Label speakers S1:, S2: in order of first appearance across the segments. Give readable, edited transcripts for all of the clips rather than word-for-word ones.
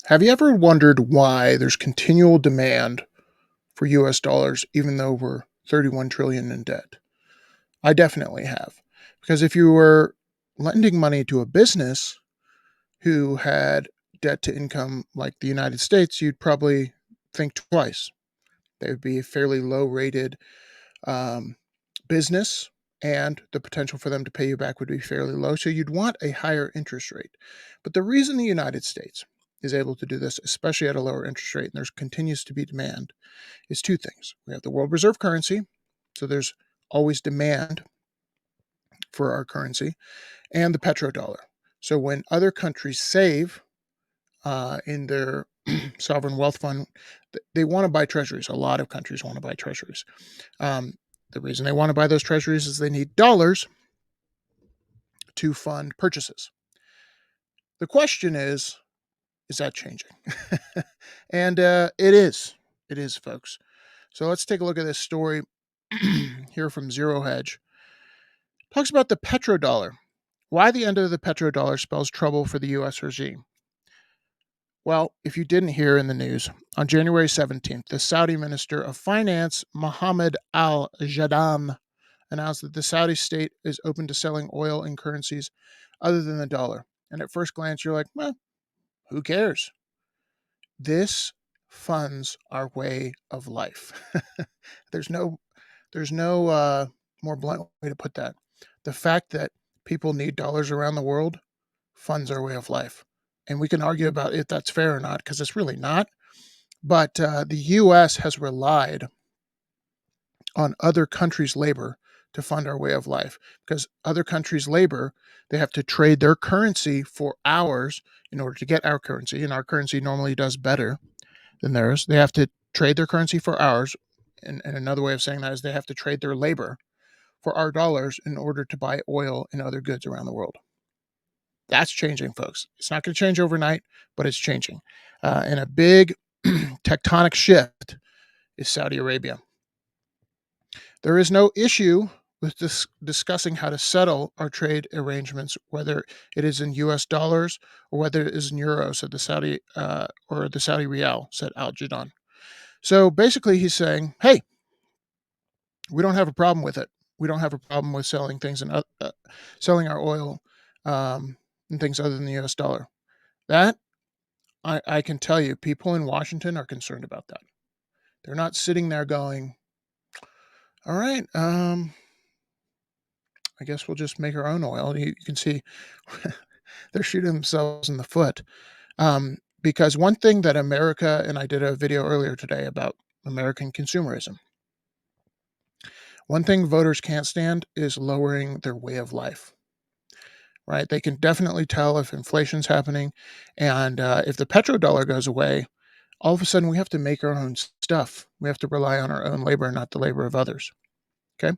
S1: Have you ever wondered why there's continual demand for US dollars even though we're 31 trillion in debt? I definitely have. Because if you were lending money to a business who had debt to income like the United States, you'd probably think twice. They would be a fairly low rated um, business, and the potential for them to pay you back would be fairly low. So you'd want a higher interest rate. But the reason the United States is able to do this, especially at a lower interest rate, and there continues to be demand, is two things. We have the world reserve currency, so there's always demand for our currency, and the petrodollar. So when other countries save in their sovereign wealth fund, they want to buy treasuries. A lot of countries want to buy treasuries. Um, the reason they want to buy those treasuries is they need dollars to fund purchases. The question is that changing? And it is. It is, folks. So let's take a look at this story here from Zero Hedge. Talks about the petrodollar. Why the end of the petrodollar spells trouble for the U.S. regime. Well, if you didn't hear in the news, on January 17th, the Saudi Minister of Finance, Mohammed Al Jadam, announced that the Saudi state is open to selling oil in currencies other than the dollar. And at first glance, you're like, well, who cares? This funds our way of life. there's no there's no more blunt way to put that. The fact that people need dollars around the world funds our way of life. And we can argue about if that's fair or not, because it's really not. But the U.S. has relied on other countries' labor to fund our way of life, because other countries' labor, they have to trade their currency for ours in order to get our currency, and our currency normally does better than theirs. They have to trade their currency for ours. And another way of saying that is they have to trade their labor for our dollars in order to buy oil and other goods around the world. That's changing, folks. It's not going to change overnight, but it's changing. And a big tectonic shift is Saudi Arabia. There is no issue with discussing how to settle our trade arrangements, whether it is in U.S. dollars or whether it is in euros, said the Saudi or the Saudi rial, said Al Jadon. So basically, he's saying, "Hey, we don't have a problem with it. We don't have a problem with selling things and selling our oil and things other than the U.S. dollar." That I can tell you, people in Washington are concerned about that. They're not sitting there going, "All right, I guess we'll just make our own oil." You can see they're shooting themselves in the foot. Because one thing that America, and I did a video earlier today about American consumerism, one thing voters can't stand is lowering their way of life, right? They can definitely tell if inflation's happening. And if the petrodollar goes away, all of a sudden we have to make our own stuff. We have to rely on our own labor, not the labor of others. Okay.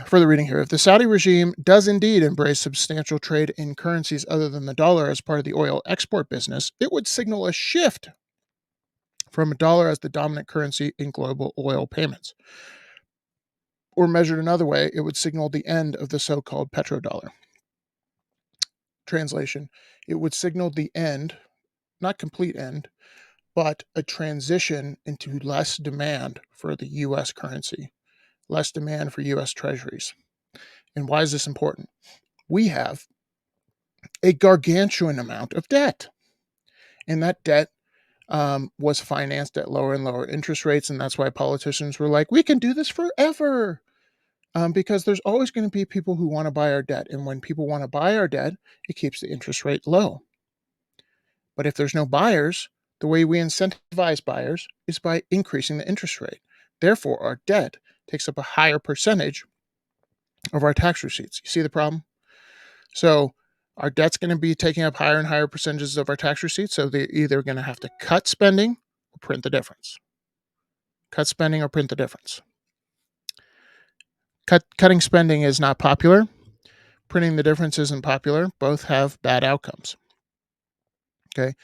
S1: Further reading here. If the Saudi regime does indeed embrace substantial trade in currencies other than the dollar as part of the oil export business, it would signal a shift from a dollar as the dominant currency in global oil payments. Or measured another way, it would signal the end of the so called petrodollar. Translation: it would signal the end, not complete end, but a transition into less demand for the US currency, less demand for US treasuries. And why is this important? We have a gargantuan amount of debt, and that debt was financed at lower and lower interest rates. And that's why politicians were like, we can do this forever. Because there's always going to be people who want to buy our debt. And when people want to buy our debt, it keeps the interest rate low. But if there's no buyers, the way we incentivize buyers is by increasing the interest rate. Therefore, our debt takes up a higher percentage of our tax receipts. You see the problem? So our debt's going to be taking up higher and higher percentages of our tax receipts. So they're either going to have to cut spending or print the difference. Cut spending or print the difference. Cutting spending is not popular. Printing the difference isn't popular. Both have bad outcomes. Okay.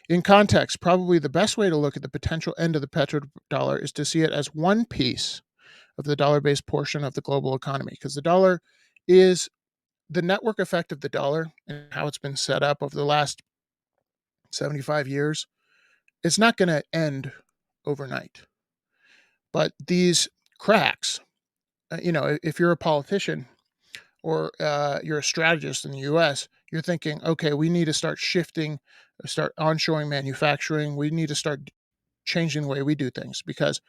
S1: In context, probably the best way to look at the potential end of the petrodollar is to see it as one piece of the dollar-based portion of the global economy, because the dollar is the network effect of the dollar and how it's been set up over the last 75 years, it's not going to end overnight. But these cracks, if you're a politician or you're a strategist in the US, you're thinking, okay, we need to start shifting, start onshoring manufacturing. We need to start changing the way we do things because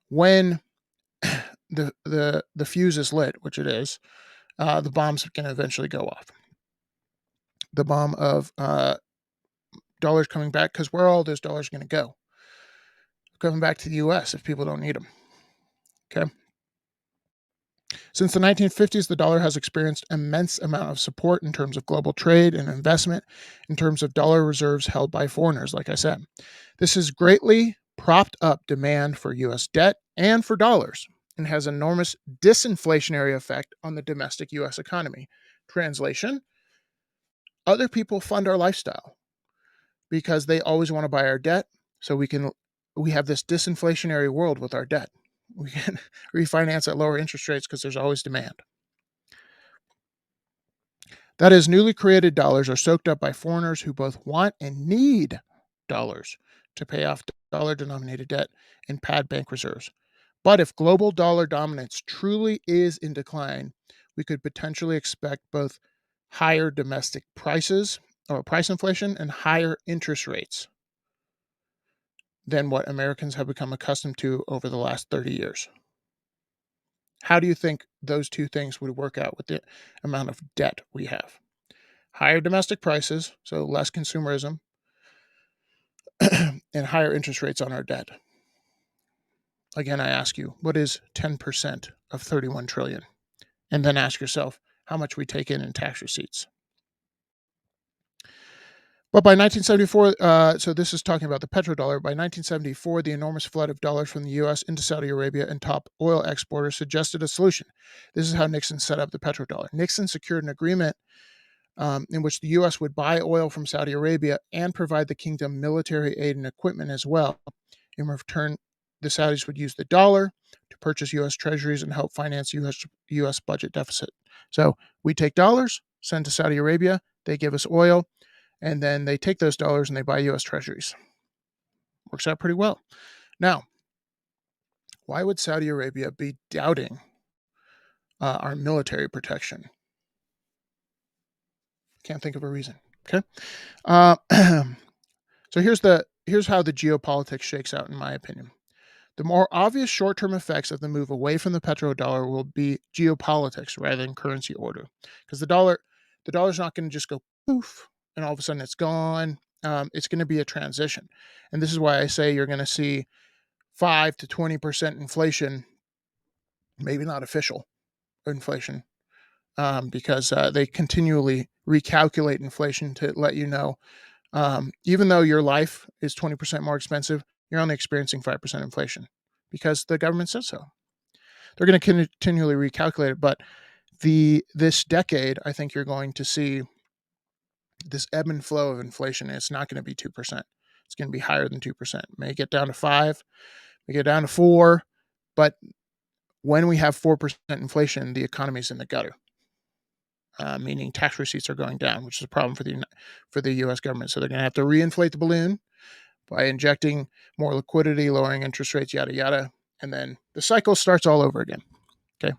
S1: when the fuse is lit, which it is, the bombs can eventually go off. The bomb of dollars coming back, because where are all those dollars going to go? Coming back to the US if people don't need them. Okay. Since the 1950s, the dollar has experienced immense amount of support in terms of global trade and investment, in terms of dollar reserves held by foreigners, like I said. This has greatly propped up demand for US debt and for dollars and has enormous disinflationary effect on the domestic US economy. Translation: other people fund our lifestyle because they always want to buy our debt, so we have this disinflationary world with our debt. We can refinance at lower interest rates because there's always demand. That is, newly created dollars are soaked up by foreigners who both want and need dollars to pay off dollar denominated debt and pad bank reserves. But if global dollar dominance truly is in decline, we could potentially expect both higher domestic prices or price inflation and higher interest rates than what Americans have become accustomed to over the last 30 years. How do you think those two things would work out with the amount of debt we have? Higher domestic prices, so less consumerism, and higher interest rates on our debt. Again, I ask you, what is 10% of 31 trillion? And then ask yourself how much we take in tax receipts. But by 1974, so this is talking about the petrodollar. By 1974, the enormous flood of dollars from the U.S. into Saudi Arabia and top oil exporters suggested a solution. This is how Nixon set up the petrodollar. Nixon secured an agreement in which the U.S. would buy oil from Saudi Arabia and provide the kingdom military aid and equipment as well. In return, the Saudis would use the dollar to purchase U.S. treasuries and help finance U.S. budget deficit. So we take dollars, send to Saudi Arabia, they give us oil, and then they take those dollars and they buy U.S. treasuries. Works out pretty well. Now, why would Saudi Arabia be doubting our military protection? Can't think of a reason. Okay. So here's how the geopolitics shakes out, in my opinion. The more obvious short-term effects of the move away from the petrodollar will be geopolitics rather than currency order, because the dollar's not going to just go poof and all of a sudden it's gone. It's going to be a transition, and this is why I say you're going to see 5 to 20% inflation, maybe not official inflation, because they continually recalculate inflation to let you know, even though your life is 20% more expensive, you're only experiencing 5% inflation because the government says so. They're going to continually recalculate it, but this decade, I think you're going to see this ebb and flow of inflation. And it's not going to be 2%. It's going to be higher than 2%. It may get down to 5, may get down to 4, but when we have 4% inflation, the economy is in the gutter. Meaning tax receipts are going down, which is a problem for the U.S. government. So they're going to have to reinflate the balloon by injecting more liquidity, lowering interest rates, yada, yada. And then the cycle starts all over again. Okay.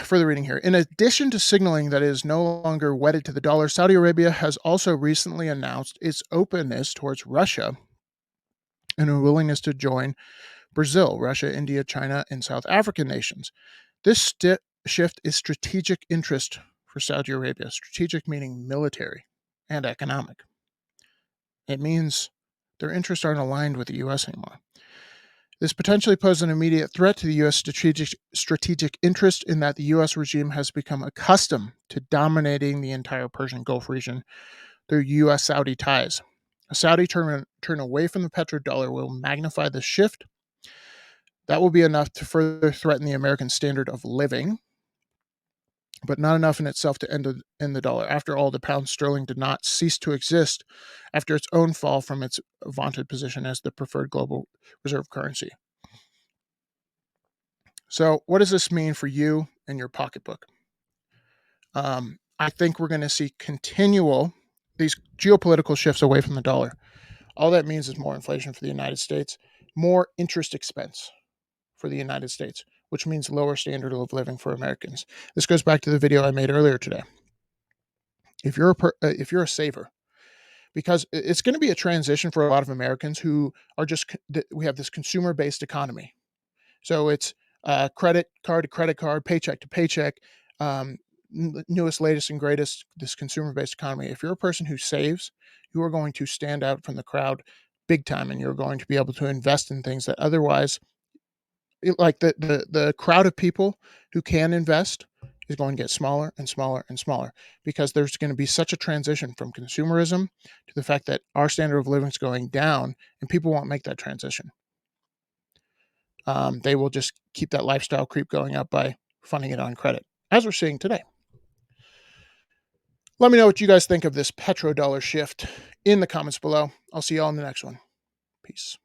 S1: Further reading here. In addition to signaling that it is no longer wedded to the dollar, Saudi Arabia has also recently announced its openness towards Russia and a willingness to join Brazil, Russia, India, China, and South African nations. This shift is strategic interest for Saudi Arabia, strategic meaning military and economic. It means their interests aren't aligned with the U.S. anymore. This potentially poses an immediate threat to the U.S. strategic interest in that the U.S. regime has become accustomed to dominating the entire Persian Gulf region through U.S.-Saudi ties. A Saudi turn away from the petrodollar will magnify the shift. That will be enough to further threaten the American standard of living, but not enough in itself to end the dollar. After all, the pound sterling did not cease to exist after its own fall from its vaunted position as the preferred global reserve currency. So what does this mean for you and your pocketbook? I think we're going to see continual these geopolitical shifts away from the dollar, all that means is more inflation for the United States, more interest expense for the United States, which means lower standard of living for Americans. This goes back to the video I made earlier today. If you're a saver, because it's going to be a transition for a lot of Americans who are we have this consumer based economy. So it's credit card to credit card, paycheck to paycheck, um, newest, latest, and greatest, this consumer based economy. If you're a person who saves, you are going to stand out from the crowd big time, and you're going to be able to invest in things that otherwise, like the crowd of people who can invest is going to get smaller and smaller and smaller, because there's going to be such a transition from consumerism to the fact that our standard of living is going down, and people won't make that transition. They will just keep that lifestyle creep going up by funding it on credit, as we're seeing today. Let me know what you guys think of this petrodollar shift in the comments below. I'll see y'all in the next one. Peace.